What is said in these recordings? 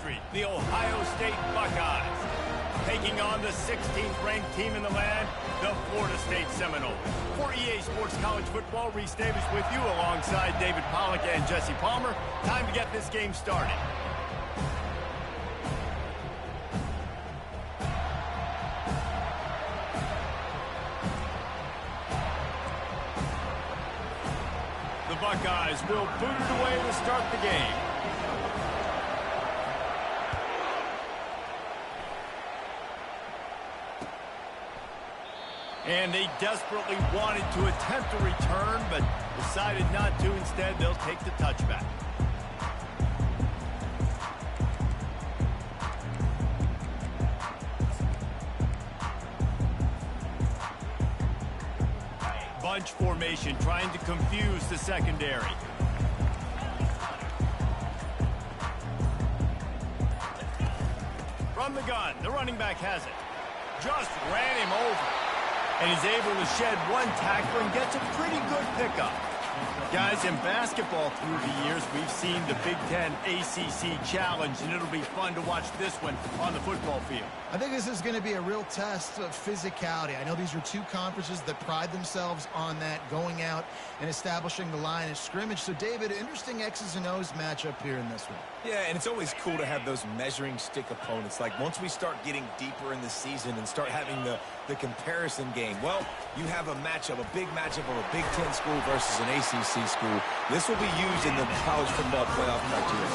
Street, the Ohio State Buckeyes, taking on the 16th ranked team in the land, the Florida State Seminoles. For EA Sports College Football, Reese Davis with you alongside David Pollack and Jesse Palmer. Time to get this game started. The Buckeyes will boot it away to start the game. And they desperately wanted to attempt a return, but decided not to. Instead, they'll take the touchback. Bunch formation, trying to confuse the secondary. From the gun, the running back has it. Just ran him over. And he's able to shed one tackler and gets a pretty good pickup. Guys, in basketball through the years, we've seen the Big Ten ACC Challenge, and it'll be fun to watch this one on the football field. I think this is going to be a real test of physicality. I know these are two conferences that pride themselves on that, going out and establishing the line of scrimmage. So, David, interesting X's and O's matchup here in this one. Yeah, and it's always cool to have those measuring stick opponents. Like, once we start getting deeper in the season and start having the comparison game, well, you have a matchup, a big matchup of a Big Ten school versus an ACC school. This will be used in the college football playoff criteria.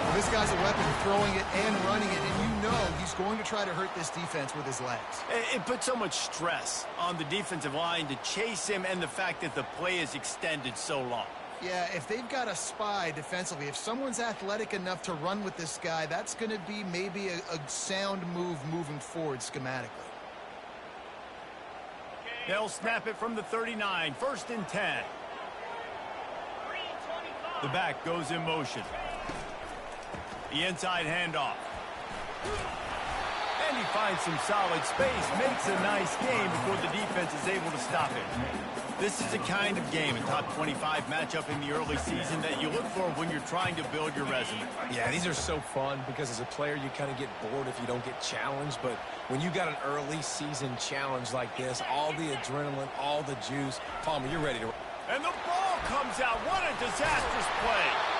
Well, this guy's a weapon, throwing it and running it, and you know he's going to try to hurt this defense with his legs. It puts so much stress on the defensive line to chase him, and the fact that the play is extended so long. Yeah, if they've got a spy defensively, if someone's athletic enough to run with this guy, that's going to be maybe a sound move moving forward schematically. They'll snap it from the 39, 1st and 10. The back goes in motion. The inside handoff. And he finds some solid space, makes a nice game before the defense is able to stop it. This is the kind of game, a top 25 matchup in the early season, that you look for when you're trying to build your resume. Yeah, these are so fun because as a player, you kind of get bored if you don't get challenged. But when you got an early season challenge like this, all the adrenaline, all the juice, Palmer, you're ready to... And the ball comes out. What a disastrous play.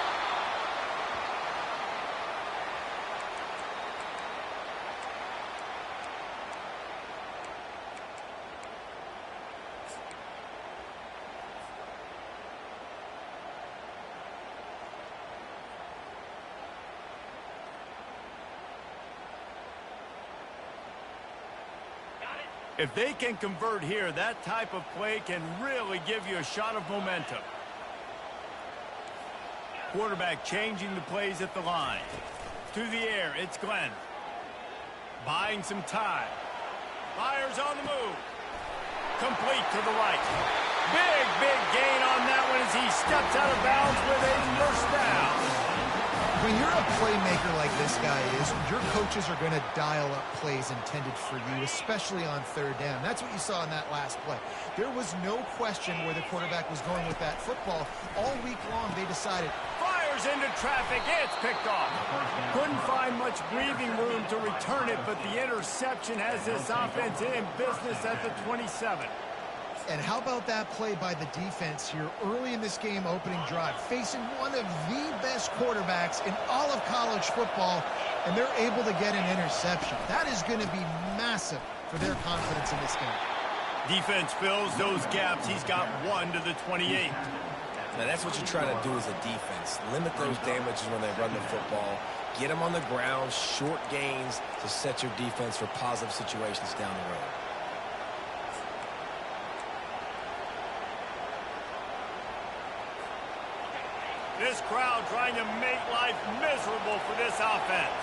If they can convert here, that type of play can really give you a shot of momentum. Quarterback changing the plays at the line. To the air, it's Glenn. Buying some time. Fires on the move. Complete to the right. Big gain on that one as he steps out of bounds with a first down. When you're a playmaker like this guy is, your coaches are going to dial up plays intended for you, especially on third down. That's what you saw in that last play. There was no question where the quarterback was going with that football. All week long, they decided. Fires into traffic. It's picked off. Couldn't find much breathing room to return it, but the interception has this offense in business at the 27. And how about that play by the defense here early in this game opening drive, facing one of the best quarterbacks in all of college football, and they're able to get an interception. That is going to be massive for their confidence in this game. Defense fills those gaps. He's got one to the 28. Now, that's what you try to do as a defense. Limit those damages when they run the football. Get them on the ground, short gains to set your defense for positive situations down the road. This crowd trying to make life miserable for this offense.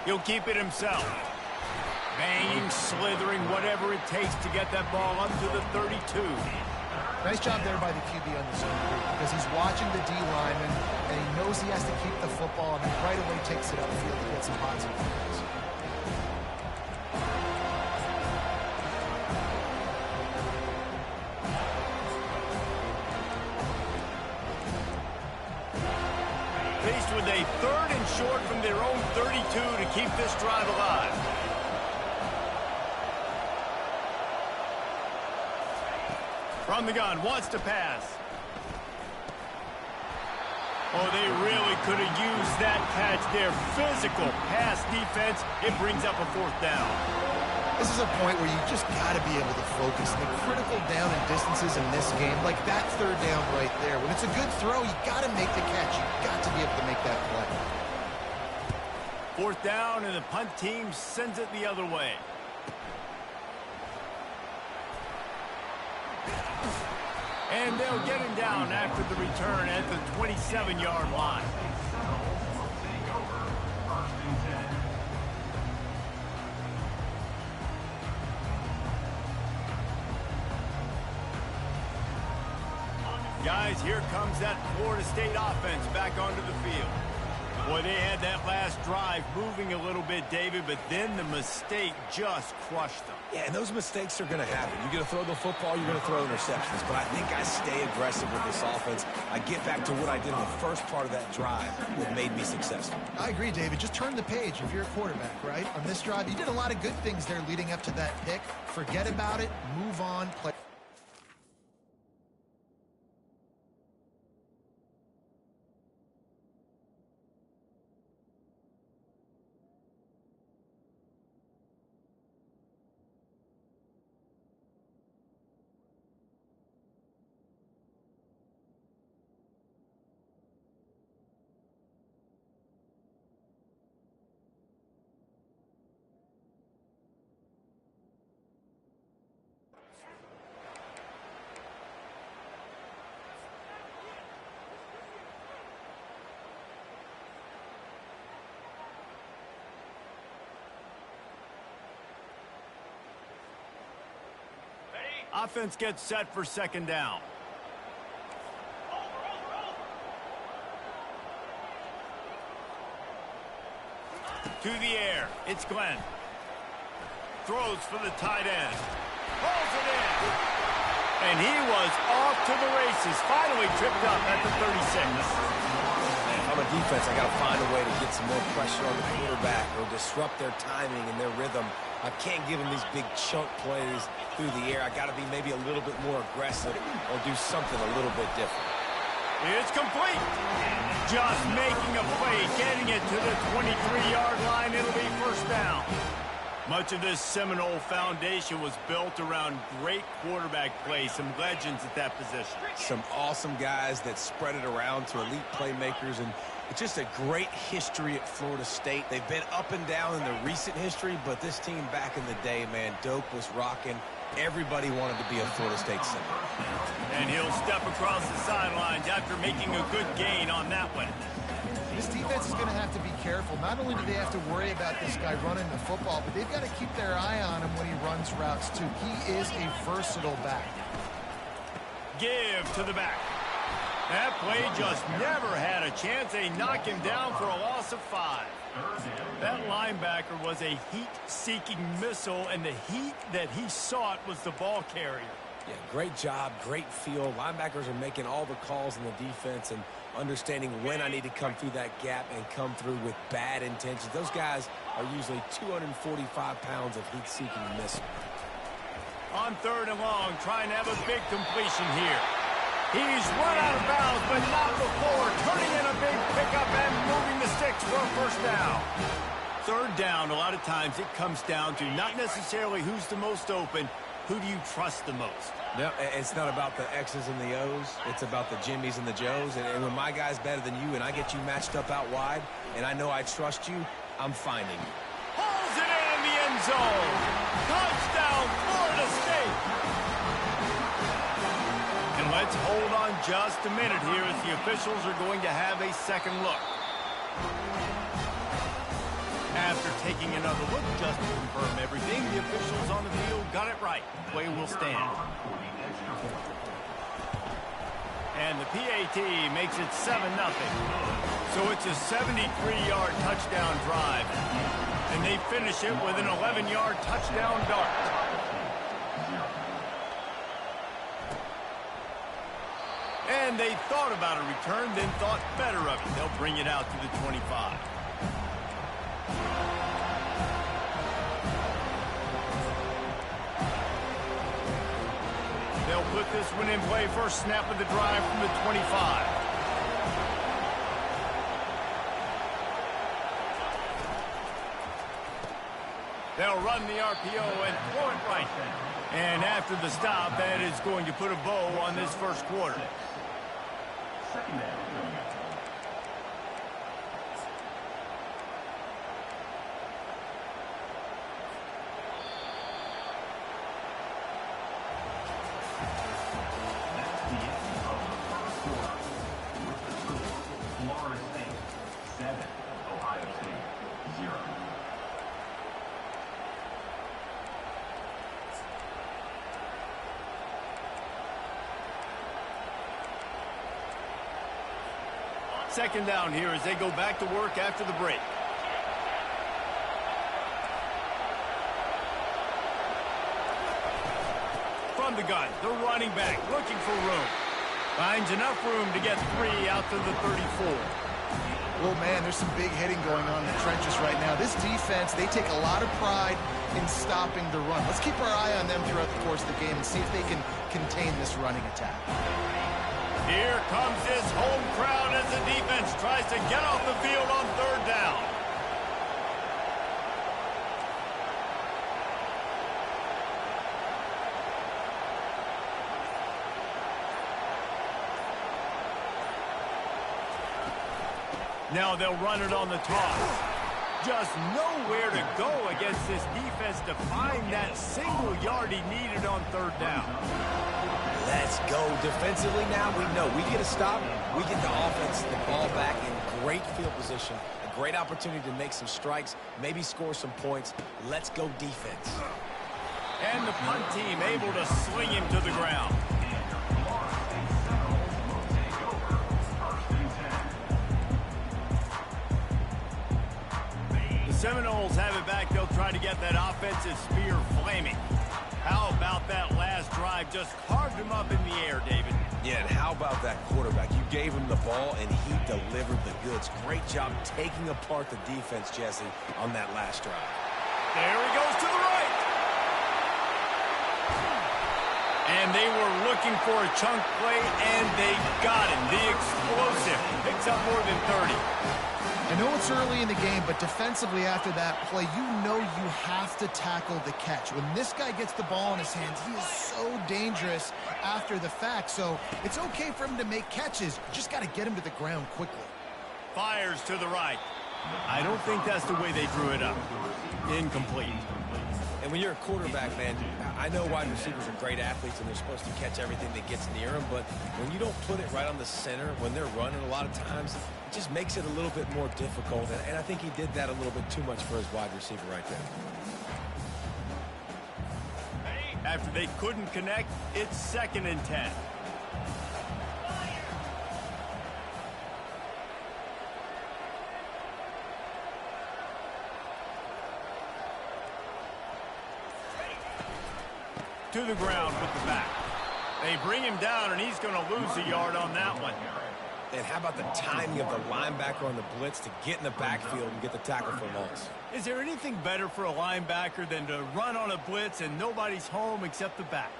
He'll keep it himself. Banging, slithering, whatever it takes to get that ball up to the 32. Nice job there by the QB on the zone because he's watching the D lineman and he knows he has to keep the football and then right away takes it upfield to get some positive plays. faced with a 3rd and short from their own 32 to keep this drive alive. From the gun, wants to pass. Oh, they really could have used that catch there. Physical pass defense. It brings up a 4th down. This is a point where you just got to be able to focus. The critical down and distances in this game, like that 3rd down right there. When it's a good throw, you got to make the catch. You got to be able to make that play. 4th down, and the punt team sends it the other way. And they'll get him down after the return at the 27-yard line. Guys, here comes that Florida State offense back onto the field. Boy, they had that last drive moving a little bit, David, but then the mistake just crushed them. Yeah, and those mistakes are going to happen. You're going to throw the football, you're going to throw interceptions. But I think I stay aggressive with this offense. I get back to what I did in the first part of that drive that made me successful. I agree, David. Just turn the page if you're a quarterback, right? On this drive, you did a lot of good things there leading up to that pick. Forget about it. Move on. Play. Offense gets set for 2nd down. To the air. It's Glenn. Throws for the tight end. Pulls it in. And he was off to the races. Finally tripped up at the 36. On a defense, I got to find a way to get some more pressure on the quarterback or disrupt their timing and their rhythm. I can't give them these big chunk plays through the air. I got to be maybe a little bit more aggressive or do something a little bit different. It's complete. Just making a play, getting it to the 23-yard line. It'll be 1st down. Much of this Seminole foundation was built around great quarterback play, some legends at that position. Some awesome guys that spread it around to elite playmakers, and it's just a great history at Florida State. They've been up and down in the recent history, but this team back in the day, man, Doak was rocking. Everybody wanted to be a Florida State center. And he'll step across the sidelines after making a good gain on that one. This defense is going to have to be careful. Not only do they have to worry about this guy running the football, but they've got to keep their eye on him when he runs routes, too. He is a versatile back. Give to the back. That play just never had a chance. They knock him down for a loss of 5. That linebacker was a heat-seeking missile, and the heat that he sought was the ball carrier. Yeah, great job, great feel. Linebackers are making all the calls in the defense and understanding when I need to come through that gap and come through with bad intentions. Those guys are usually 245 pounds of heat-seeking missile. On 3rd and long, trying to have a big completion here. He's run out of bounds, but not before turning in a big pickup and moving the sticks for a 1st down. 3rd down, a lot of times it comes down to not necessarily who's the most open, who do you trust the most? No, it's not about the X's and the O's. It's about the Jimmies and the Joes. And when my guy's better than you and I get you matched up out wide and I know I trust you, I'm finding you. Pulls it in the end zone. Touchdown, Florida State. And let's hold on just a minute here as the officials are going to have a second look. After taking another look just to confirm everything, the officials on the field got it right. Play will stand. And the PAT makes it 7-0. So it's a 73-yard touchdown drive. And they finish it with an 11-yard touchdown dart. And they thought about a return, then thought better of it. They'll bring it out to the 25. They'll put this one in play. First snap of the drive from the 25. They'll run the RPO and throw it right. And after the stop, that is going to put a bow on this first quarter. Second down. That's the end of the first quarter. With the score, Florida State 7, Ohio State 0. Second down here as they go back to work after the break. From the gun, the running back looking for room. Finds enough room to get 3 out to the 34. Oh, man, there's some big hitting going on in the trenches right now. This defense, they take a lot of pride in stopping the run. Let's keep our eye on them throughout the course of the game and see if they can contain this running attack. Here comes his home crowd as the defense tries to get off the field on third down. Now they'll run it on the toss. Just nowhere to go against this defense to find that single yard he needed on third down. Let's go. Defensively now, we know we get a stop, we get the offense the ball back in great field position, a great opportunity to make some strikes, maybe score some points. Let's go defense. And the punt team able to sling him to the ground. The Seminoles have it back. They'll try to get that offensive spear flaming. How about that last drive? Just carved him up in the air, David. Yeah, and how about that quarterback? You gave him the ball, and he delivered the goods. Great job taking apart the defense, Jesse, on that last drive. There he goes to the right. And they were looking for a chunk play, and they got him. The explosive picks up more than 30. I know it's early in the game, but defensively after that play, you know you have to tackle the catch. When this guy gets the ball in his hands, he is so dangerous after the fact. So it's okay for him to make catches. You just got to get him to the ground quickly. Fires to the right. I don't think that's the way they drew it up. Incomplete. And when you're a quarterback, man, I know wide receivers are great athletes and they're supposed to catch everything that gets near them, but when you don't put it right on the center, when they're running a lot of times, it just makes it a little bit more difficult. And I think he did that a little bit too much for his wide receiver right there. After they couldn't connect, it's 2nd and 10. To the ground with the back. They bring him down, and he's going to lose a yard on that one. And how about the timing of the linebacker on the blitz to get in the backfield and get the tackle for loss? Is there anything better for a linebacker than to run on a blitz and nobody's home except the back?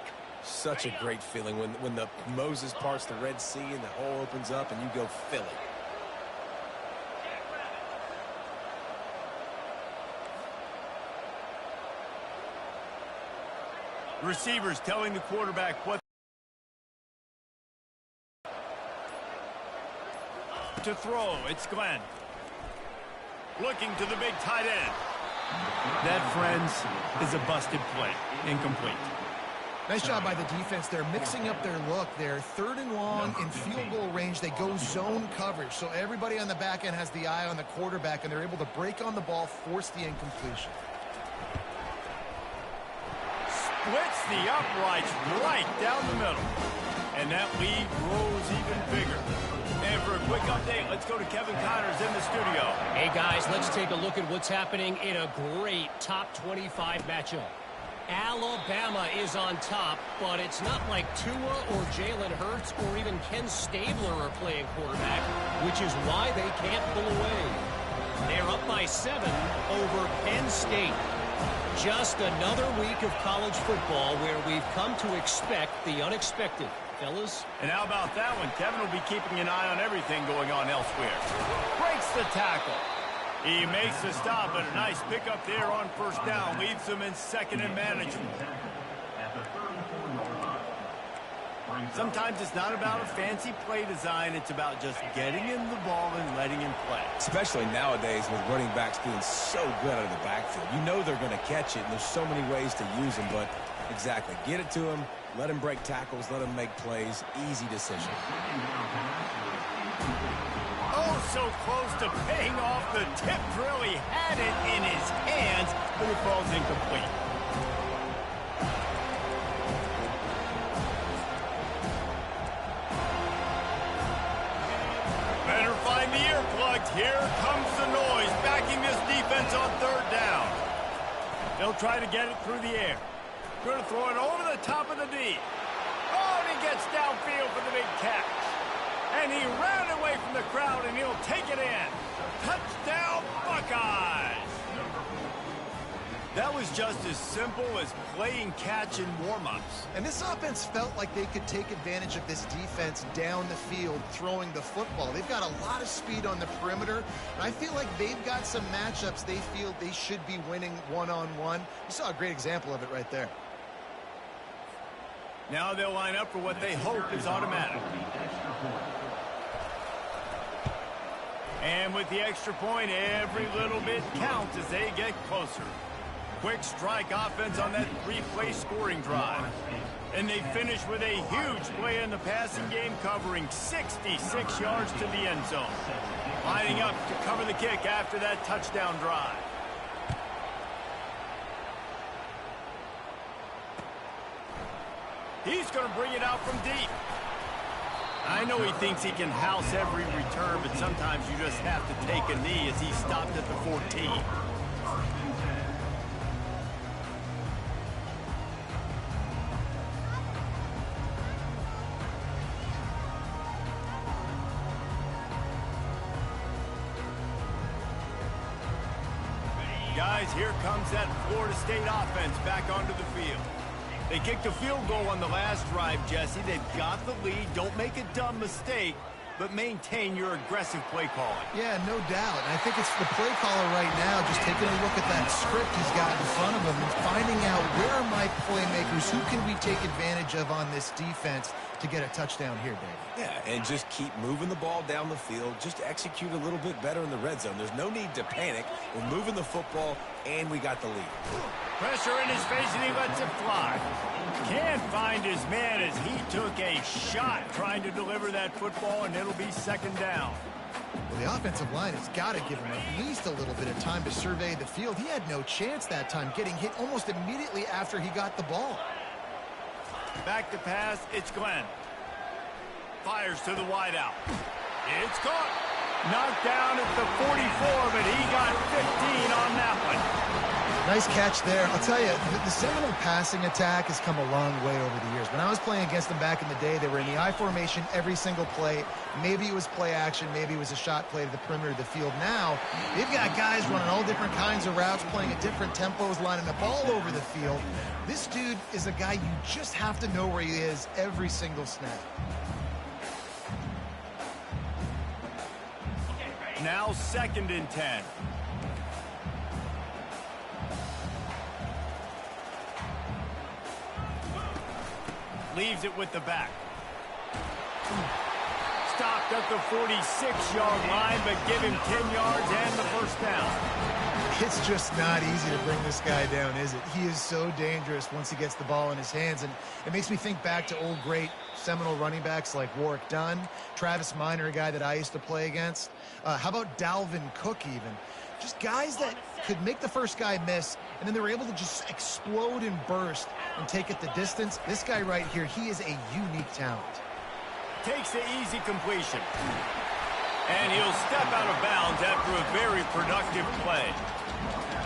Such a great feeling when the Moses parts the Red Sea and the hole opens up and you go fill it. Receivers telling the quarterback what to throw. It's Glenn. Looking to the big tight end. That, friends, is a busted play. Incomplete. Nice job by the defense. They're mixing up their look. They're 3rd and long in field goal range. They go zone coverage. So everybody on the back end has the eye on the quarterback, and they're able to break on the ball, force the incompletion. Splits the uprights right down the middle. And that lead grows even bigger. And for a quick update, let's go to Kevin Connors in the studio. Hey, guys, let's take a look at what's happening in a great top 25 matchup. Alabama is on top, but it's not like Tua or Jalen Hurts or even Ken Stabler are playing quarterback, which is why they can't pull away. They're up by 7 over Penn State. Just another week of college football where we've come to expect the unexpected, fellas. And how about that one? Kevin will be keeping an eye on everything going on elsewhere. Breaks the tackle. He makes the stop, but a nice pickup there on first down. Leaves them in second and manageable. Sometimes it's not about a fancy play design. It's about just getting him the ball and letting him play. Especially nowadays with running backs being so good out of the backfield. You know they're going to catch it, and there's so many ways to use them. But exactly, get it to him, let him break tackles, let him make plays. Easy decision. Oh, so close to paying off the tip drill. He had it in his hands, but it falls incomplete. Better find the earplugs. Here comes the noise, backing this defense on third down. They'll try to get it through the air. Going to throw it over the top of the D. Oh, and he gets downfield for the big catch. And he ran away from the crowd, and he'll take it in. Touchdown, Buckeyes! That was just as simple as playing catch in warm-ups. And this offense felt like they could take advantage of this defense down the field throwing the football. They've got a lot of speed on the perimeter, and I feel like they've got some matchups they feel they should be winning one-on-one. You saw a great example of it right there. Now they'll line up for what they hope is automatic. And with the extra point, every little bit counts as they get closer. Quick strike offense on that 3-play scoring drive. And they finish with a huge play in the passing game, covering 66 yards to the end zone. Lining up to cover the kick after that touchdown drive. He's going to bring it out from deep. I know he thinks he can house every return, but sometimes you just have to take a knee as he stopped at the 14. Guys, here comes that Florida State offense back onto the field. They kicked a field goal on the last drive, Jesse. They've got the lead. Don't make a dumb mistake, but maintain your aggressive play calling. Yeah, no doubt. And I think it's the play caller right now just taking a look at that script he's got in front of him and finding out where are my playmakers, who can we take advantage of on this defense to get a touchdown here, Dave. Yeah, and just keep moving the ball down the field. Just execute a little bit better in the red zone. There's no need to panic. We're moving the football, and we got the lead. Pressure in his face, and he lets it fly. Can't find his man as he took a shot trying to deliver that football, and it'll be second down. Well, the offensive line has got to give him at least a little bit of time to survey the field. He had no chance that time, getting hit almost immediately after he got the ball. Back to pass, it's Glenn. Fires to the wideout. It's caught. Knocked down at the 44, but he got 15 on that one. Nice catch there. I'll tell you, the Seminole passing attack has come a long way over the years. When I was playing against them back in the day, they were in the I formation every single play. Maybe it was play action. Maybe it was a shot play to the perimeter of the field. Now, they've got guys running all different kinds of routes, playing at different tempos, lining up all over the field. This dude is a guy you just have to know where he is every single snap. Now second and 10. Leaves it with the back. Stopped at the 46-yard line, but give him 10 yards and the first down. It's just not easy to bring this guy down, is it? He is so dangerous once he gets the ball in his hands, and it makes me think back to old great Seminole running backs like Warwick Dunn, Travis Minor, a guy that I used to play against. How about Dalvin Cook even? Just guys that could make the first guy miss, and then they were able to just explode and burst and take it the distance. This guy right here, he is a unique talent. Takes the easy completion. And he'll step out of bounds after a very productive play.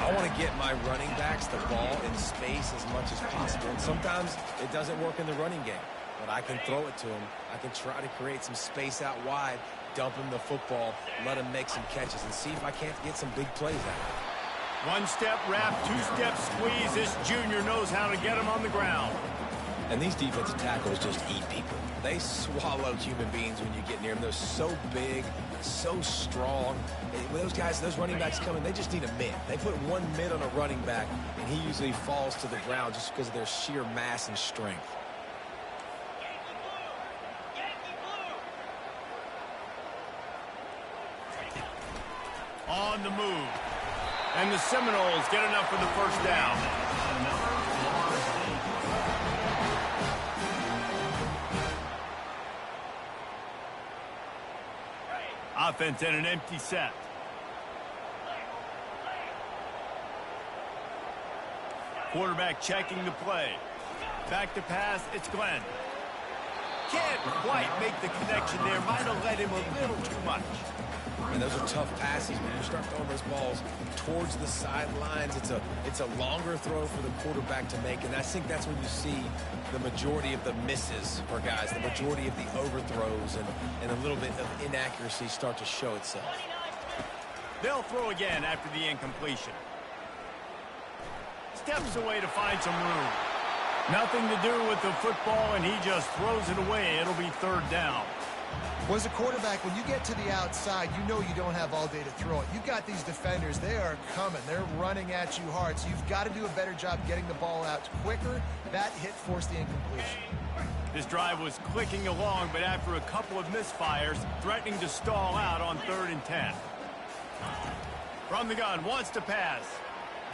I want to get my running backs the ball in space as much as possible. And sometimes it doesn't work in the running game, but I can throw it to them. I can try to create some space out wide, dump him the football, let him make some catches, and see if I can't get some big plays out of it. One-step wrap, two-step squeeze. This junior knows how to get him on the ground. And these defensive tackles just eat people. They swallow human beings when you get near them. They're so big, so strong. When those guys, those running backs come in, they just need a mid. They put one mid on a running back, and he usually falls to the ground just because of their sheer mass and strength. On the move. And the Seminoles get enough for the first down. Offense in an empty set. Quarterback checking the play. Back to pass, it's Glenn. Can't quite make the connection there. Might have led him a little too much. And those are tough passes. When you start throwing those balls towards the sidelines, it's a longer throw for the quarterback to make. And I think that's when you see the majority of the misses for guys, the majority of the overthrows and a little bit of inaccuracy start to show itself. They'll throw again after the incompletion. Steps away to find some room. Nothing to do with the football, and he just throws it away. It'll be third down. Well, as a quarterback, when you get to the outside, you know you don't have all day to throw it. You've got these defenders. They are coming. They're running at you hard, so you've got to do a better job getting the ball out quicker. That hit forced the incompletion. This drive was clicking along, but after a couple of misfires, threatening to stall out on 3rd and 10. From the gun, wants to pass.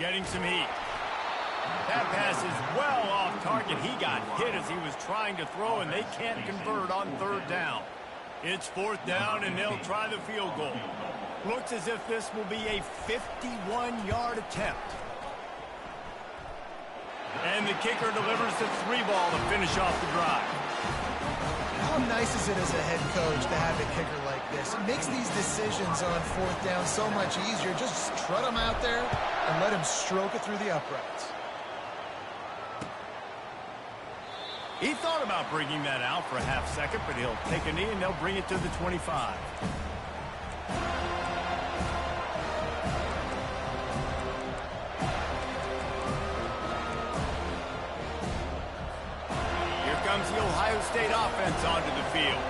Getting some heat. That pass is well off target. He got hit as he was trying to throw, and they can't convert on 3rd down. It's 4th down, and they'll try the field goal. Looks as if this will be a 51-yard attempt. And the kicker delivers the 3-ball to finish off the drive. How nice is it as a head coach to have a kicker like this? It makes these decisions on 4th down so much easier. Just strut him out there and let him stroke it through the uprights. He thought about bringing that out for a half second, but he'll take a knee and they'll bring it to the 25. Here comes the Ohio State offense onto the field.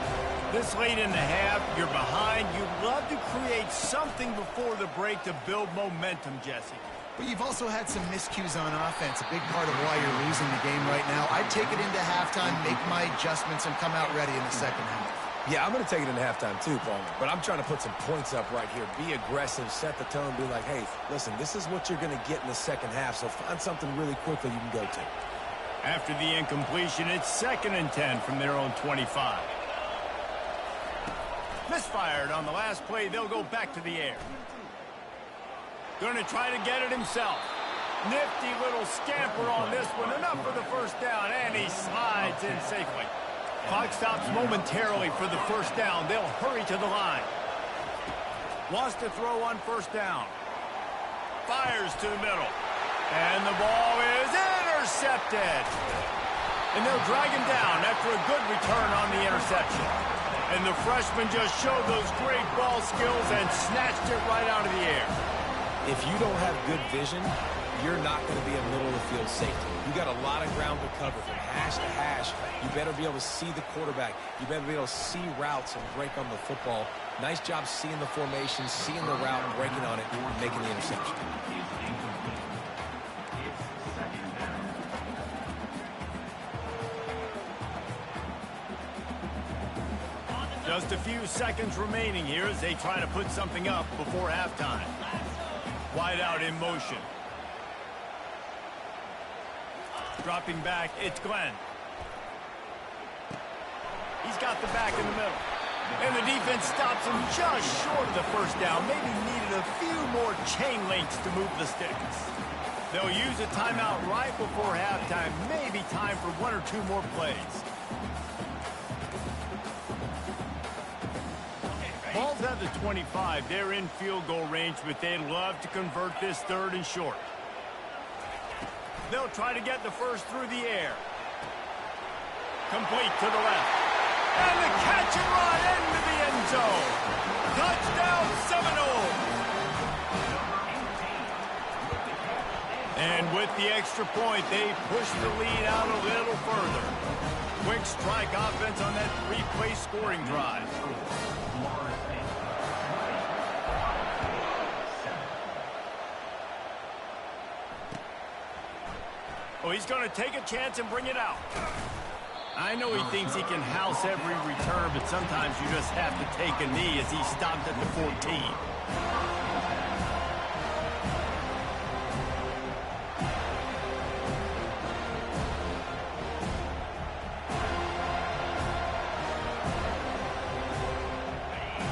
This late in the half, you're behind. You'd love to create something before the break to build momentum, Jesse. But you've also had some miscues on offense, a big part of why you're losing the game right now. I'd take it into halftime, make my adjustments, and come out ready in the second half. Yeah, I'm going to take it into halftime too, Palmer. But I'm trying to put some points up right here. Be aggressive, set the tone, be like, hey, listen, this is what you're going to get in the second half, so find something really quickly you can go to. After the incompletion, it's 2nd and 10 from their own 25. Misfired on the last play. They'll go back to the air. Going to try to get it himself. Nifty little scamper on this one. Enough for the first down, and he slides in safely. Clock stops momentarily for the first down. They'll hurry to the line. Wants to throw on 1st down. Fires to the middle. And the ball is intercepted. And they'll drag him down after a good return on the interception. And the freshman just showed those great ball skills and snatched it right out of the air. If you don't have good vision, you're not going to be a middle-of-the-field safety. You got a lot of ground to cover from hash to hash. You better be able to see the quarterback. You better be able to see routes and break on the football. Nice job seeing the formation, seeing the route, and breaking on it, and making the interception. Just a few seconds remaining here as they try to put something up before halftime. Wide out in motion. Dropping back, it's Glenn. He's got the back in the middle. And the defense stops him just short of the first down. Maybe needed a few more chain links to move the sticks. They'll use a timeout right before halftime. Maybe time for 1 or 2 more plays. Ball's at the 25. They're in field goal range, but they'd love to convert this 3rd and short. They'll try to get the first through the air. Complete to the left. And the catch and run into the end zone. Touchdown Seminoles. And with the extra point, they push the lead out a little further. Quick strike offense on that 3-play scoring drive. Oh, he's going to take a chance and bring it out. I know he thinks he can house every return, but sometimes you just have to take a knee as he stopped at the 14.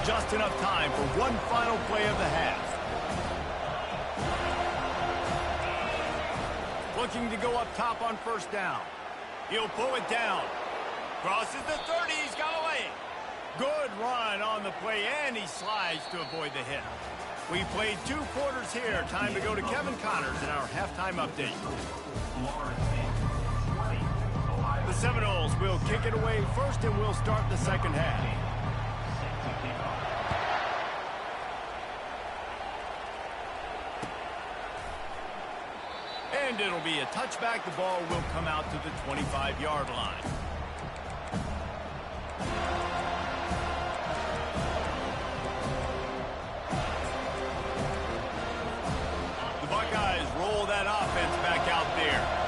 Just enough time for one final play of the half. Looking to go up top on first down. He'll pull it down. Crosses the 30. He's got away. Good run on the play, and he slides to avoid the hit. We played 2 quarters here. Time to go to Kevin Connors in our halftime update. The Seminoles will kick it away first, and we'll start the second half. And it'll be a touchback. The ball will come out to the 25-yard line. The Buckeyes roll that offense back out there.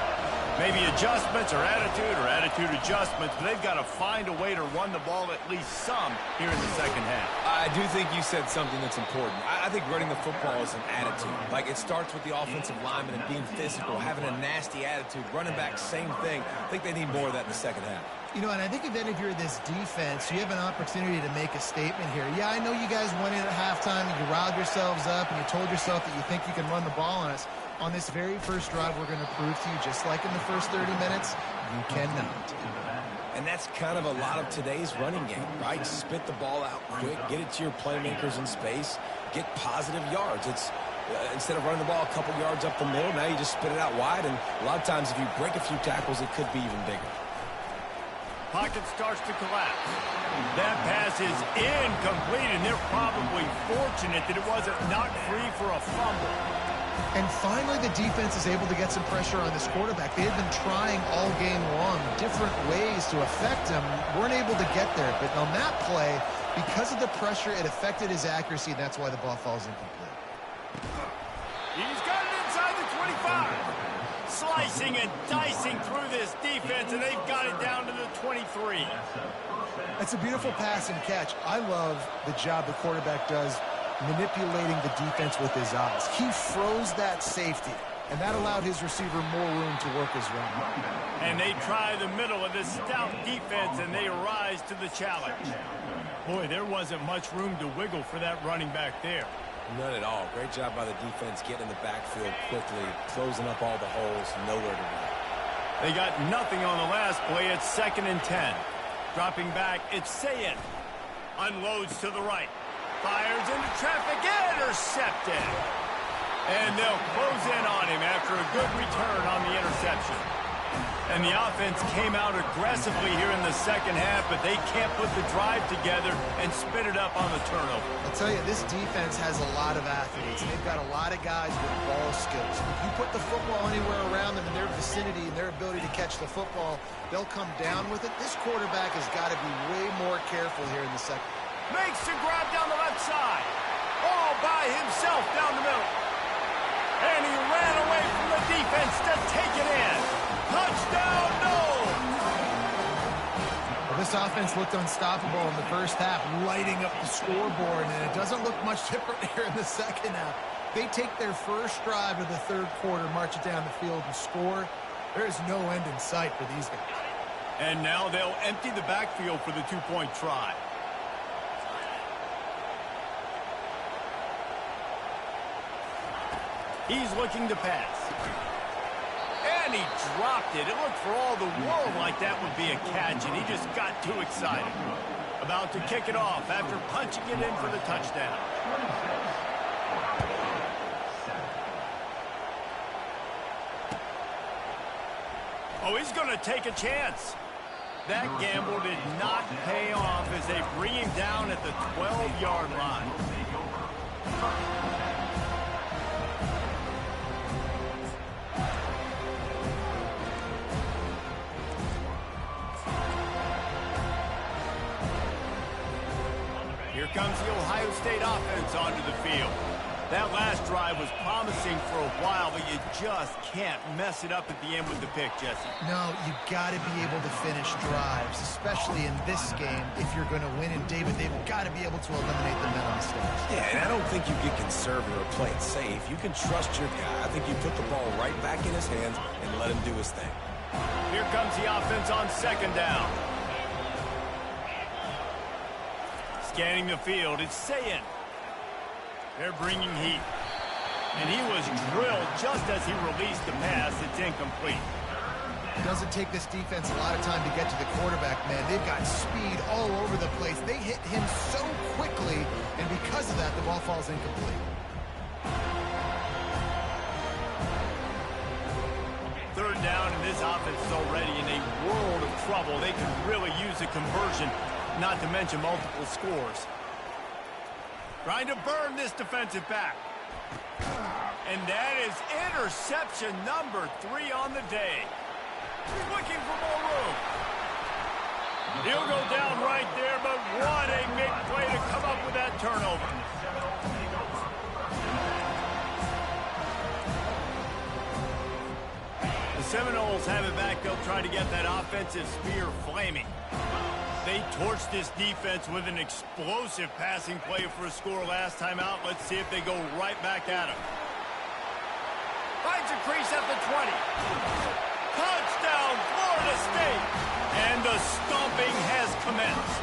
Maybe adjustments or attitude adjustments, but they've got to find a way to run the ball at least some here in the second half. I do think you said something that's important. I think running the football is an attitude. Like, it starts with the offensive lineman and being physical, having a nasty attitude. Running back, same thing. I think they need more of that in the second half. You know, and I think if you're this defense, you have an opportunity to make a statement here. Yeah, I know you guys went in at halftime and you riled yourselves up and you told yourself that you think you can run the ball on us. On this very first drive, we're going to prove to you, just like in the first 30 minutes, you cannot. And that's kind of a lot of today's running game, right? Spit the ball out quick, get it to your playmakers in space, get positive yards. It's instead of running the ball a couple yards up the middle, now you just spit it out wide, and a lot of times if you break a few tackles, it could be even bigger. Pocket starts to collapse. That pass is incomplete, and they're probably fortunate that it wasn't knocked free for a fumble. And finally, the defense is able to get some pressure on this quarterback. They had been trying all game long different ways to affect him, weren't able to get there. But on that play, because of the pressure, it affected his accuracy, and that's why the ball falls incomplete. He's got it inside the 25. Slicing and dicing through this defense, and they've got it down to the 23. That's a beautiful pass and catch. I love the job the quarterback does manipulating the defense with his eyes. He froze that safety, and that allowed his receiver more room to work his run. And they try the middle of this stout defense, and they rise to the challenge. Boy, there wasn't much room to wiggle for that running back there. None at all. Great job by the defense getting in the backfield quickly, closing up all the holes, nowhere to run. They got nothing on the last play. It's 2nd and 10. Dropping back, it's Sayin. Unloads to the right. Fires into traffic, intercepted. And they'll close in on him after a good return on the interception. And the offense came out aggressively here in the second half, but they can't put the drive together and spit it up on the turnover. I'll tell you, this defense has a lot of athletes. They've got a lot of guys with ball skills. If you put the football anywhere around them in their vicinity and their ability to catch the football, they'll come down with it. This quarterback has got to be way more careful here in the second. Makes the grab down the left side. All by himself down the middle. And he ran away from the defense to take it in. Touchdown, Noles! Well, this offense looked unstoppable in the first half, lighting up the scoreboard, and it doesn't look much different here in the second half. They take their first drive of the third quarter, march it down the field, and score. There is no end in sight for these guys. And now they'll empty the backfield for the two-point try. He's looking to pass. And And he dropped it. It looked for all the world like that would be a catch, and he just got too excited. About to kick it off after punching it in for the touchdown. Oh, he's going to take a chance. That gamble did not pay off as they bring him down at the 12-yard line. Here comes the Ohio State offense onto the field. That last drive was promising for a while, but you just can't mess it up at the end with the pick, Jesse. No, you got to be able to finish drives, especially in this game if you're going to win. And, David, they've got to be able to eliminate the mental mistakes. Yeah, and I don't think you get conservative or play it safe. You can trust your guy. I think you put the ball right back in his hands and let him do his thing. Here comes the offense on second down. Scanning the field, it's Sayin. They're bringing heat. And he was drilled just as he released the pass. It's incomplete. It doesn't take this defense a lot of time to get to the quarterback, man. They've got speed all over the place. They hit him so quickly, and because of that, the ball falls incomplete. Third down, and this offense is already in a world of trouble. They could really use a conversion, not to mention multiple scores. Trying to burn this defensive back. And that is interception number 3 on the day. Looking for more room. He'll go down right there, but what a big play to come up with that turnover. The Seminoles have it back. They'll try to get that offensive spear flaming. They torched this defense with an explosive passing play for a score last time out. Let's see if they go right back at him. Finds a crease at the 20. Touchdown, Florida State. And the stomping has commenced.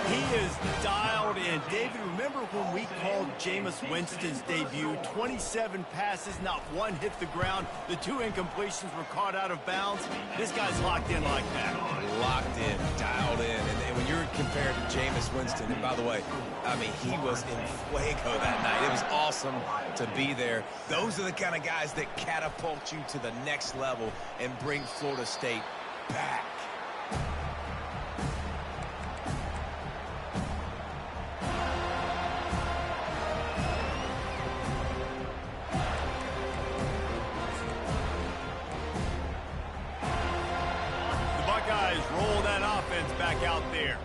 He is dialed in. David, remember when we called Jameis Winston's debut? 27 passes, not one hit the ground. The 2 incompletions were caught out of bounds. This guy's locked in like that. Locked in, dialed in. And when you're compared to Jameis Winston, and by the way, I mean, he was in fuego that night. It was awesome to be there. Those are the kind of guys that catapult you to the next level and bring Florida State back. Roll that offense back out there.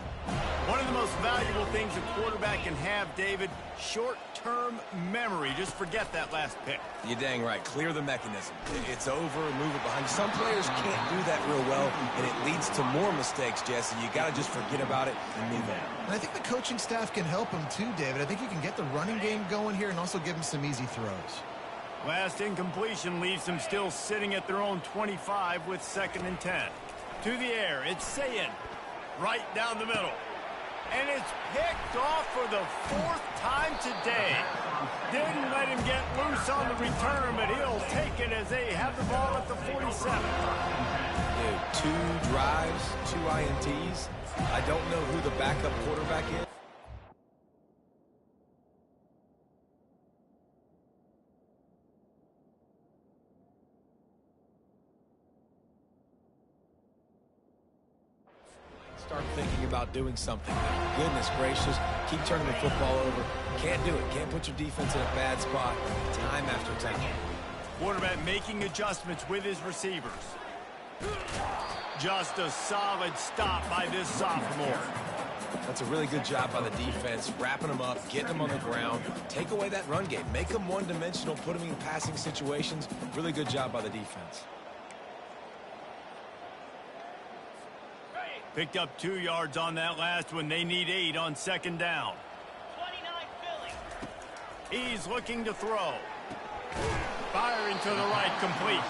One of the most valuable things a quarterback can have, David, short-term memory. Just forget that last pick. You're dang right. Clear the mechanism. It's over, move it behind you. Some players can't do that real well, and it leads to more mistakes, Jesse. You got to just forget about it and move on. And I think the coaching staff can help him too, David. I think you can get the running game going here and also give him some easy throws. Last incompletion leaves them still sitting at their own 25 with 2nd and 10. To the air, it's Sayin, right down the middle. And it's picked off for the 4th time today. Didn't let him get loose on the return, but he'll take it as they have the ball at the 47. Dude, 2 drives, 2 INTs. I don't know who the backup quarterback is. Start thinking about doing something. Goodness gracious, keep turning the football over. Can't do it. Can't put your defense in a bad spot time after time. Quarterback making adjustments with his receivers. Just a solid stop by this sophomore. That's a really good job by the defense, wrapping them up, getting them on the ground. Take away that run game. Make them one-dimensional, put them in passing situations. Really good job by the defense. Picked up 2 yards on that last one. They need 8 on 2nd down. 29 Philly. He's looking to throw. Firing to the right, complete.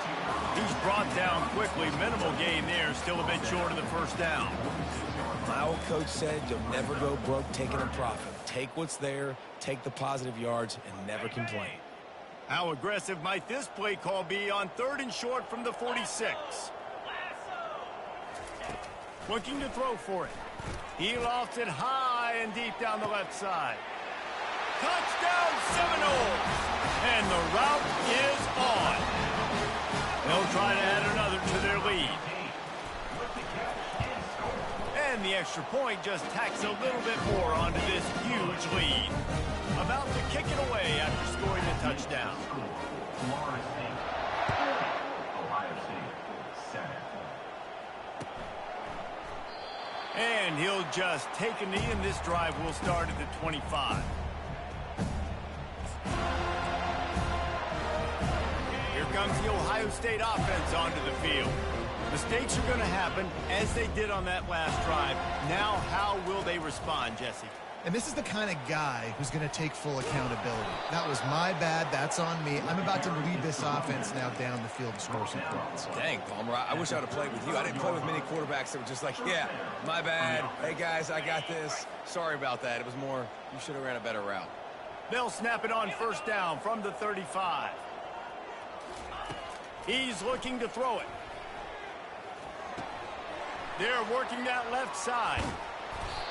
He's brought down quickly. Minimal gain there. Still a bit short of the 1st down. My old coach said you'll never go broke taking a profit. Take what's there, take the positive yards, and never complain. How aggressive might this play call be on 3rd and short from the 46? Looking to throw for it. He lofts it high and deep down the left side. Touchdown Seminoles! And the route is on. They'll try to add another to their lead. And the extra point just tacks a little bit more onto this huge lead. About to kick it away after scoring the touchdown. Florida State. Ohio State. 7. And he'll just take a knee, and this drive will start at the 25. Here comes the Ohio State offense onto the field. Mistakes are going to happen, as they did on that last drive. Now, how will they respond, Jesse? And this is the kind of guy who's going to take full accountability. That was my bad. That's on me. I'm about to lead this offense now down the field and score some points. Dang, Palmer, I wish I would have played with you. I didn't play with many quarterbacks that were just like, yeah, my bad. Hey, guys, I got this. Sorry about that. It was more, you should have ran a better route. They'll snap it on 1st down from the 35. He's looking to throw it. They're working that left side.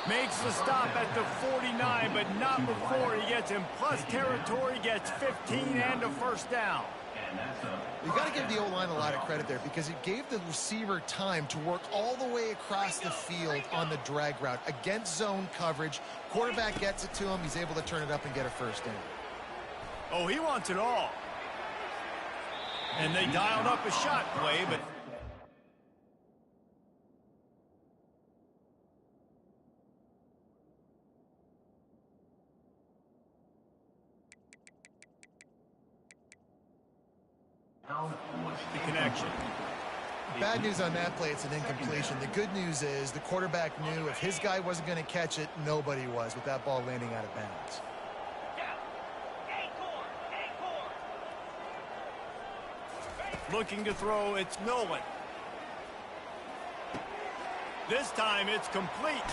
Makes the stop at the 49, but not before he gets in plus territory, gets 15 and a 1st down. You got to give the O-line a lot of credit there because it gave the receiver time to work all the way across the field on the drag route against zone coverage. Quarterback gets it to him. He's able to turn it up and get a 1st down. Oh, he wants it all. And they dialed up a shot play, but the connection. Bad news on that play, it's an incompletion. The good news is the quarterback knew if his guy wasn't going to catch it, nobody was with that ball landing out of bounds. Looking to throw, it's Nolan. This time it's complete.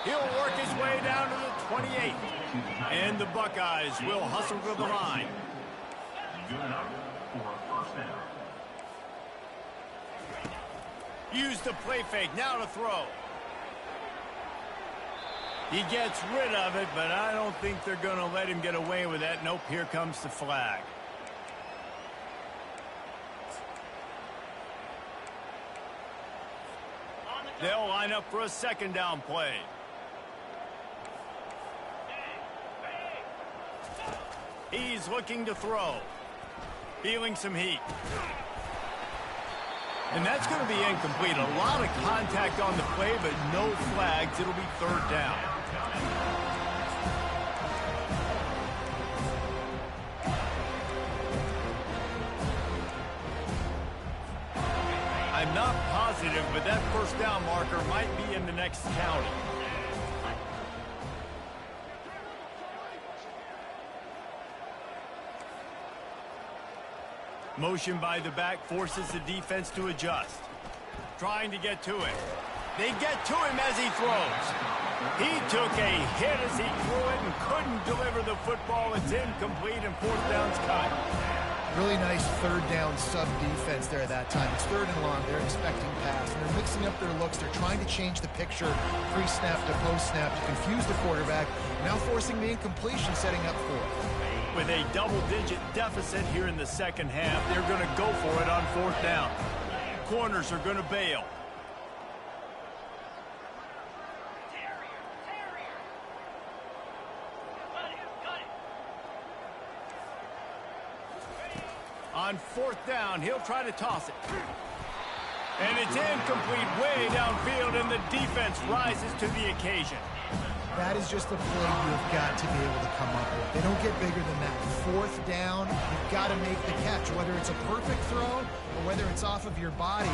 He'll work his way down to the 28. And the Buckeyes will hustle to the line. Good enough for a 1st down. Use the play fake, now to throw. He gets rid of it, but I don't think they're going to let him get away with that. Nope, here comes the flag. They'll line up for a 2nd down play. He's looking to throw. Feeling some heat. And that's going to be incomplete. A lot of contact on the play, but no flags. It'll be 3rd down. I'm not positive, but that 1st down marker might be in the next county. Motion by the back forces the defense to adjust. Trying to get to it. They get to him as he throws. He took a hit as he threw it and couldn't deliver the football. It's incomplete and 4th down's cut. Really nice 3rd down sub-defense there at that time. It's 3rd and long. They're expecting pass, and they're mixing up their looks. They're trying to change the picture pre-snap to post-snap to confuse the quarterback, now forcing the incompletion, setting up 4th. With a double-digit deficit here in the 2nd half, they're going to go for it on 4th down. Corners are going to bail. On 4th down, he'll try to toss it. And it's incomplete way downfield, and the defense rises to the occasion. That is just a play you've got to be able to come up with. They don't get bigger than that. 4th down, you've got to make the catch. Whether it's a perfect throw or whether it's off of your body,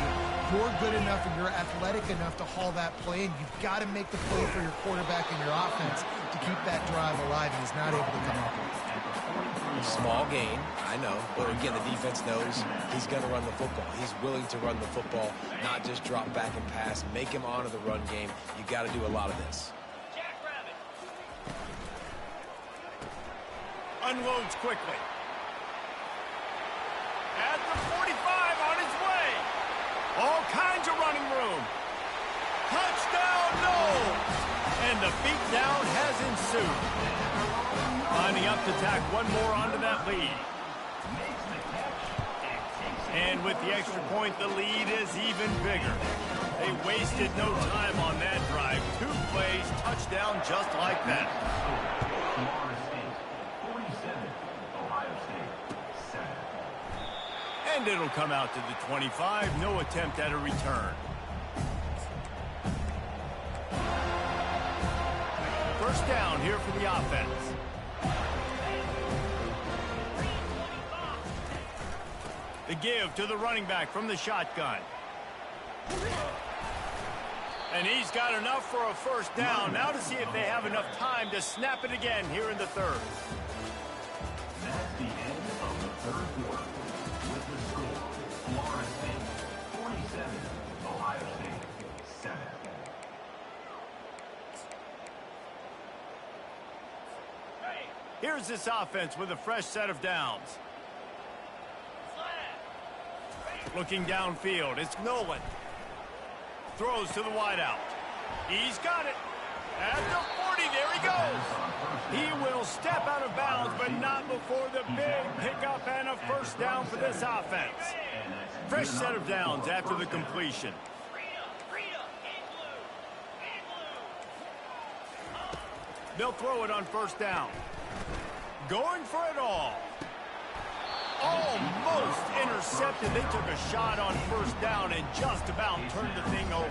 you're good enough and you're athletic enough to haul that play, and you've got to make the play for your quarterback and your offense to keep that drive alive, and he's not able to come up with it. Small gain, I know, but again, the defense knows he's going to run the football. He's willing to run the football, not just drop back and pass, make him honor the run game. You got to do a lot of this. Unloads quickly. All kinds of running room. Touchdown, no! And the beatdown has ensued. Lining up to tack one more onto that lead. And with the extra point, the lead is even bigger. They wasted no time on that drive. 2 plays, touchdown just like that. Florida State 47, Ohio State 7. And it'll come out to the 25. No attempt at a return. First down here for the offense. The give to the running back from the shotgun. And he's got enough for a first down. Now to see if they have enough time to snap it again here in the third. That's the end of the third quarter. With the score, Florida State 47, Ohio State 7. Here's this offense with a fresh set of downs. Looking downfield, it's Nolan. Throws to the wideout. He's got it. At the 40, there he goes. He will step out of bounds, but not before the big pickup and a first down for this offense. Fresh set of downs after the completion. They'll throw it on first down. Going for it all. Almost intercepted. They took a shot on first down and just about turned the thing over.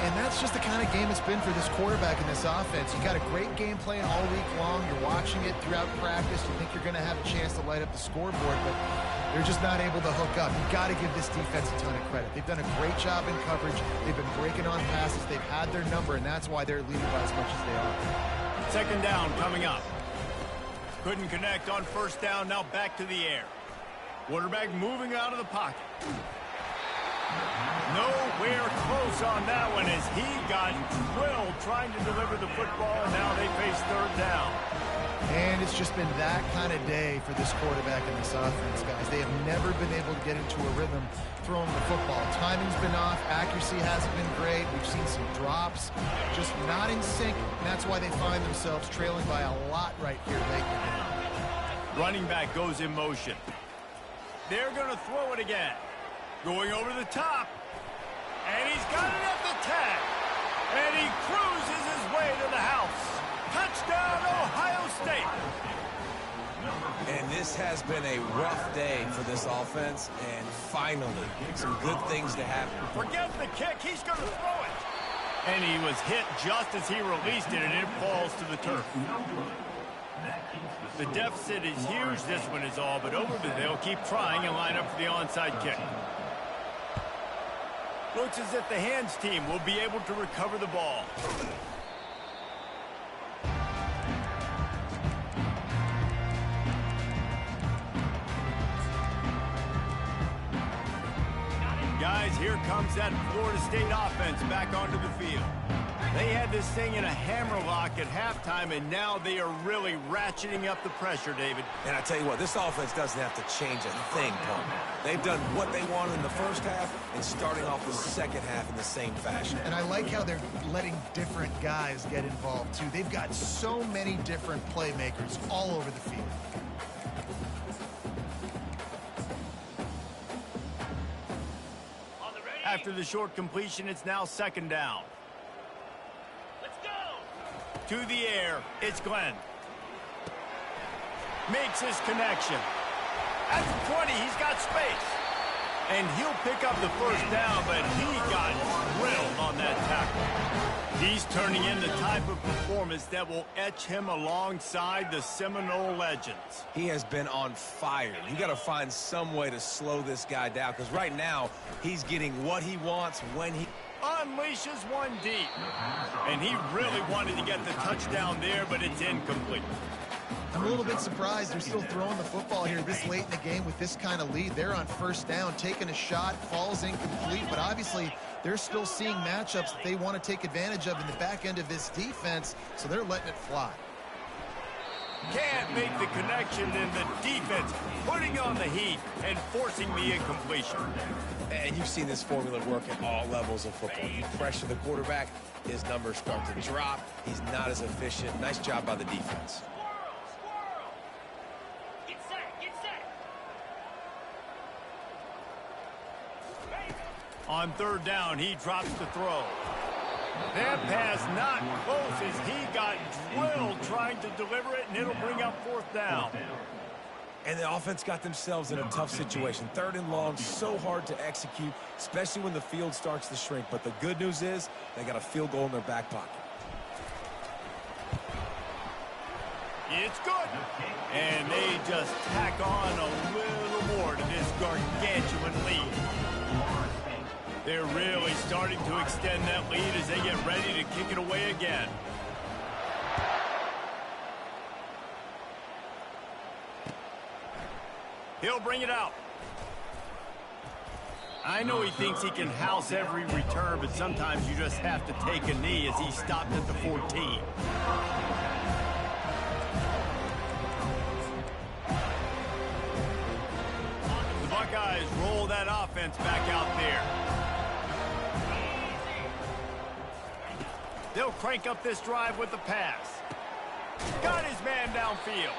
And that's just the kind of game it's been for this quarterback in this offense. You got a great game plan all week long. You're watching it throughout practice. You think you're going to have a chance to light up the scoreboard, but they're just not able to hook up. You've got to give this defense a ton of credit. They've done a great job in coverage. They've been breaking on passes. They've had their number, and that's why they're leading by as much as they are. Second down coming up. Couldn't connect on first down. Now back to the air. Quarterback moving out of the pocket. Nowhere close on that one as he got drilled trying to deliver the football, and now they face third down. And it's just been that kind of day for this quarterback and this offense, guys. They have never been able to get into a rhythm throwing the football. Timing's been off. Accuracy hasn't been great. We've seen some drops. Just not in sync, and that's why they find themselves trailing by a lot right here late in the game. Running back goes in motion. They're going to throw it again. Going over the top. And he's got it at the 10. And he cruises his way to the house. Touchdown, Ohio State. And this has been a rough day for this offense, and finally, some good things to happen. Forget the kick. He's going to throw it. And he was hit just as he released it, and it falls to the turf. The deficit is huge. This one is all but over, but they'll keep trying and line up for the onside kick. Looks as if the hands team will be able to recover the ball. Guys, here comes that Florida State offense back onto the field. They had this thing in a hammerlock at halftime, and now they are really ratcheting up the pressure, David. And I tell you what, this offense doesn't have to change a thing, Tom. They've done what they wanted in the first half and starting off the second half in the same fashion. And I like how they're letting different guys get involved, too. They've got so many different playmakers all over the field. After the short completion, it's now second down. To the air, it's Glenn. Makes his connection. At the 20, he's got space. And he'll pick up the first down, but he got drilled on that tackle. He's turning in the type of performance that will etch him alongside the Seminole legends. He has been on fire. You got to find some way to slow this guy down, because right now, he's getting what he wants when he unleashes one deep. And he really wanted to get the touchdown there, but it's incomplete. I'm a little bit surprised they're still throwing the football here this late in the game with this kind of lead. They're on first down, taking a shot, falls incomplete, but obviously they're still seeing matchups that they want to take advantage of in the back end of this defense, so they're letting it fly. Can't make the connection, and the defense putting on the heat and forcing the incompletion. And you've seen this formula work at all levels of football. You pressure the quarterback, his numbers start to drop. He's not as efficient. Nice job by the defense. Get set, get set. On third down, he drops the throw. That pass not close as he got drilled trying to deliver it, and it'll bring up fourth down. And the offense got themselves in a tough situation. Third and long, so hard to execute, especially when the field starts to shrink. But the good news is they got a field goal in their back pocket. It's good. And they just tack on a little more to this gargantuan lead. They're really starting to extend that lead as they get ready to kick it away again. He'll bring it out. I know he thinks he can house every return, but sometimes you just have to take a knee as he stopped at the 14. The Buckeyes roll that offense back out there. They'll crank up this drive with the pass. Got his man downfield.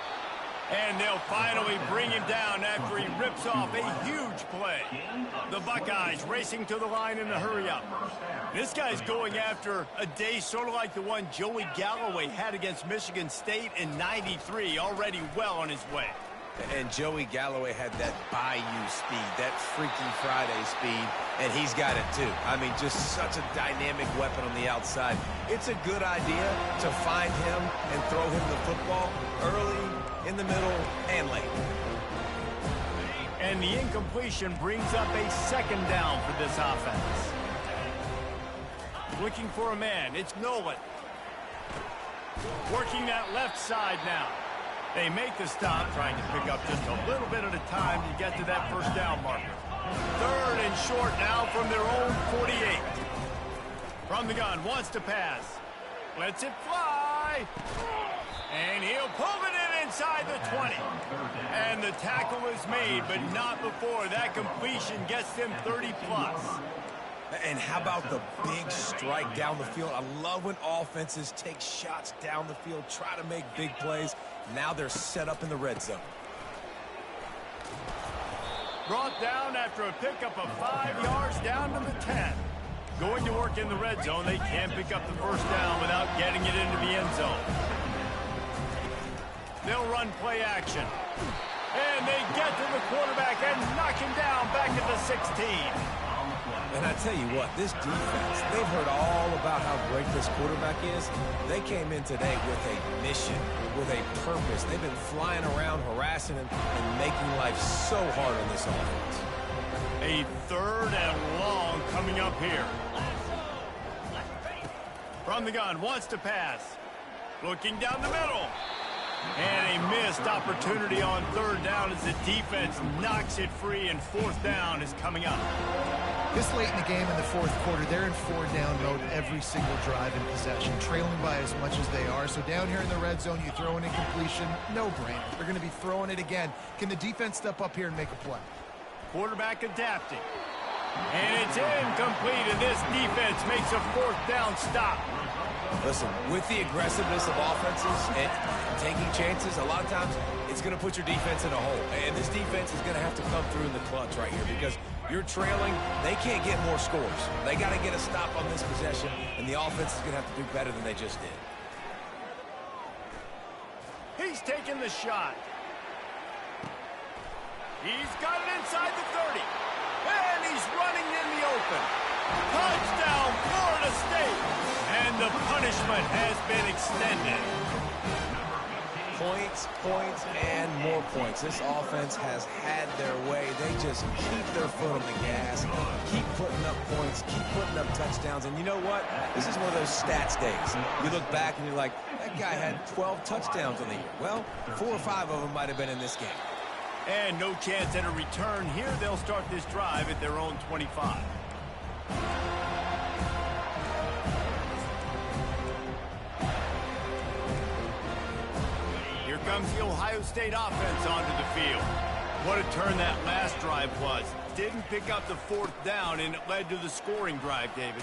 And they'll finally bring him down after he rips off a huge play. The Buckeyes racing to the line in the hurry-up. This guy's going after a day sort of like the one Joey Galloway had against Michigan State in '93, already well on his way. And Joey Galloway had that Bayou speed, that Freaky Friday speed, and he's got it too. I mean, just such a dynamic weapon on the outside. It's a good idea to find him and throw him the football early, in the middle, and late. And the incompletion brings up a second down for this offense. Looking for a man, it's Nolan. Working that left side now. They make the stop, trying to pick up just a little bit at a time to get to that first down marker. Third and short now from their own 48. From the gun, wants to pass. Lets it fly. And he'll pull it in inside the 20. And the tackle is made, but not before that completion gets them 30-plus. And how about the big strike down the field? I love when offenses take shots down the field, try to make big plays. Now they're set up in the red zone. Brought down after a pickup of 5 yards down to the 10. Going to work in the red zone. They can't pick up the first down without getting it into the end zone. They'll run play action. And they get to the quarterback and knock him down back at the 16. And I tell you what, this defense, they've heard all about how great this quarterback is. They came in today with a mission, with a purpose. They've been flying around, harassing him, and making life so hard on this offense. A third and long coming up here. From the gun, wants to pass. Looking down the middle. And a missed opportunity on third down as the defense knocks it free, and fourth down is coming up. This late in the game in the fourth quarter, they're in four-down mode every single drive in possession, trailing by as much as they are. So down here in the red zone, you throw an incompletion, no-brainer. They're going to be throwing it again. Can the defense step up here and make a play? Quarterback adapting. And it's incomplete, and this defense makes a fourth down stop. Listen, with the aggressiveness of offenses and taking chances, a lot of times it's going to put your defense in a hole. And this defense is going to have to come through in the clutch right here because you're trailing. They can't get more scores. They got to get a stop on this possession, and the offense is going to have to do better than they just did. He's taking the shot. He's got it inside the 30. And he's running in the open. Touchdown, Florida State. And the punishment has been extended. Points, points, and more points. This offense has had their way. They just keep their foot on the gas, keep putting up points, keep putting up touchdowns. And you know what? This is one of those stats days. You look back and you're like, that guy had 12 touchdowns on the year. Well, 4 or 5 of them might have been in this game. And no chance at a return here. They'll start this drive at their own 25. Here comes the Ohio State offense onto the field. What a turn that last drive was. Didn't pick up the fourth down, and it led to the scoring drive, David.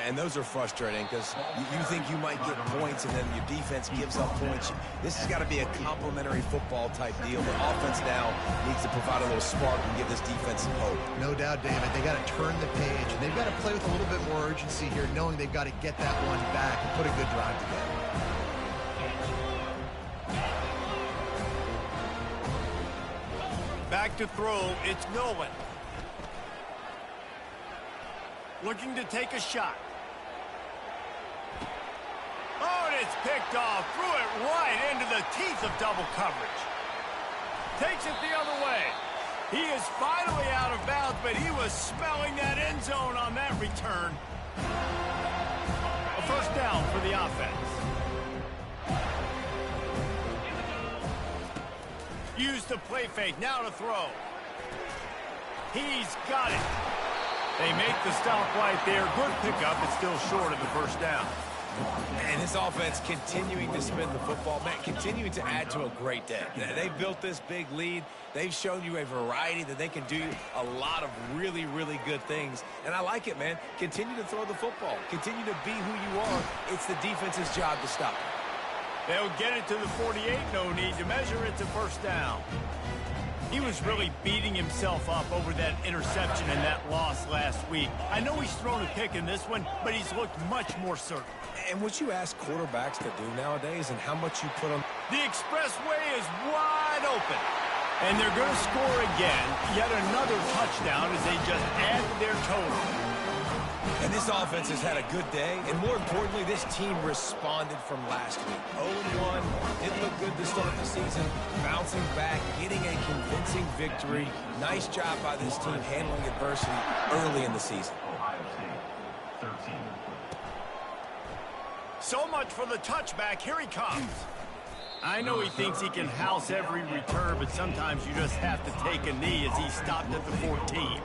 And those are frustrating because you think you might get points and then your defense gives up points. This has got to be a complementary football type deal. The offense now needs to provide a little spark and give this defense some hope. No doubt, David. They got to turn the page, and they've got to play with a little bit more urgency here, knowing they've got to get that one back and put a good drive together. Back to throw, it's Nolan. Looking to take a shot. Oh, and it's picked off. Threw it right into the teeth of double coverage. Takes it the other way. He is finally out of bounds, but he was smelling that end zone on that return. A first down for the offense. Use the play fake. Now to throw. He's got it. They make the stop right there. Good pickup. It's still short of the first down. And this offense continuing to spin the football, man, continuing to add to a great day. They've built this big lead. They've shown you a variety that they can do a lot of really, really good things. And I like it, man. Continue to throw the football. Continue to be who you are. It's the defense's job to stop it. They'll get it to the 48. No need to measure. It's a first down. He was really beating himself up over that interception and that loss last week. I know he's thrown a pick in this one, but he's looked much more certain. And what you ask quarterbacks to do nowadays and how much you put on... The expressway is wide open. And they're going to score again. Yet another touchdown as they just add to their total. And this offense has had a good day, and more importantly, this team responded from last week. 0-1, didn't look good to start the season, bouncing back, getting a convincing victory. Nice job by this team handling adversity early in the season. Ohio State, 13. So much for the touchback. Here he comes. I know he thinks he can house every return, but sometimes you just have to take a knee as he stopped at the 14.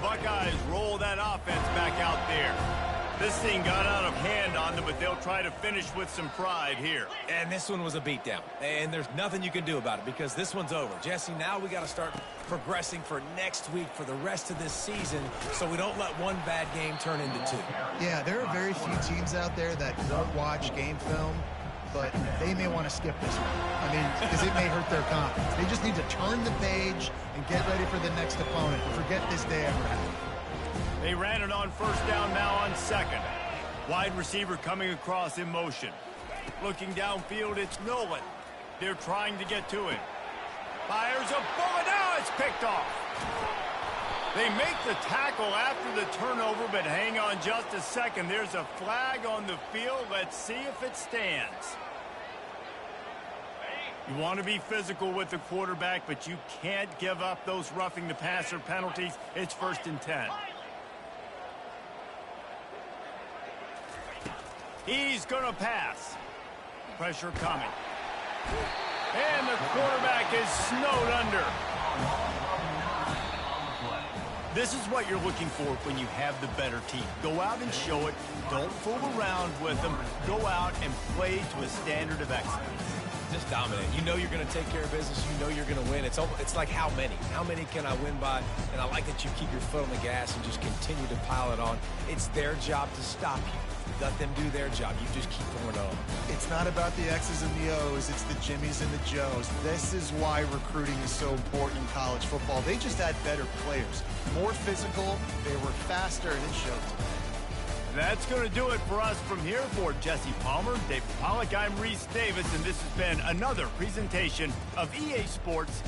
Buckeyes roll that offense back out there. This thing got out of hand on them, but they'll try to finish with some pride here. And this one was a beatdown. And there's nothing you can do about it because this one's over. Jesse, now we got to start progressing for next week for the rest of this season so we don't let one bad game turn into two. Yeah, there are very few teams out there that won't watch game film, but they may want to skip this one. I mean, because it may hurt their confidence. They just need to turn the page and get ready for the next opponent and forget this day ever happened. They ran it on first down, now on second. Wide receiver coming across in motion. Looking downfield, it's Nolan. They're trying to get to him. Fires a bullet. Now it's picked off. They make the tackle after the turnover, but hang on just a second. There's a flag on the field. Let's see if it stands. You want to be physical with the quarterback, but you can't give up those roughing the passer penalties. It's 1st and 10. He's going to pass. Pressure coming. And the quarterback is snowed under. This is what you're looking for when you have the better team. Go out and show it. Don't fool around with them. Go out and play to a standard of excellence. Just dominate. You know you're going to take care of business. You know you're going to win. It's like how many? How many can I win by? And I like that you keep your foot on the gas and just continue to pile it on. It's their job to stop you. Let them do their job. You just keep pouring it on. It's not about the X's and the O's. It's the Jimmies and the Joes. This is why recruiting is so important in college football. They just had better players. More physical. They were faster, and it showed today. That's going to do it for us from here. For Jesse Palmer, David Pollack, I'm Reese Davis, and this has been another presentation of EA Sports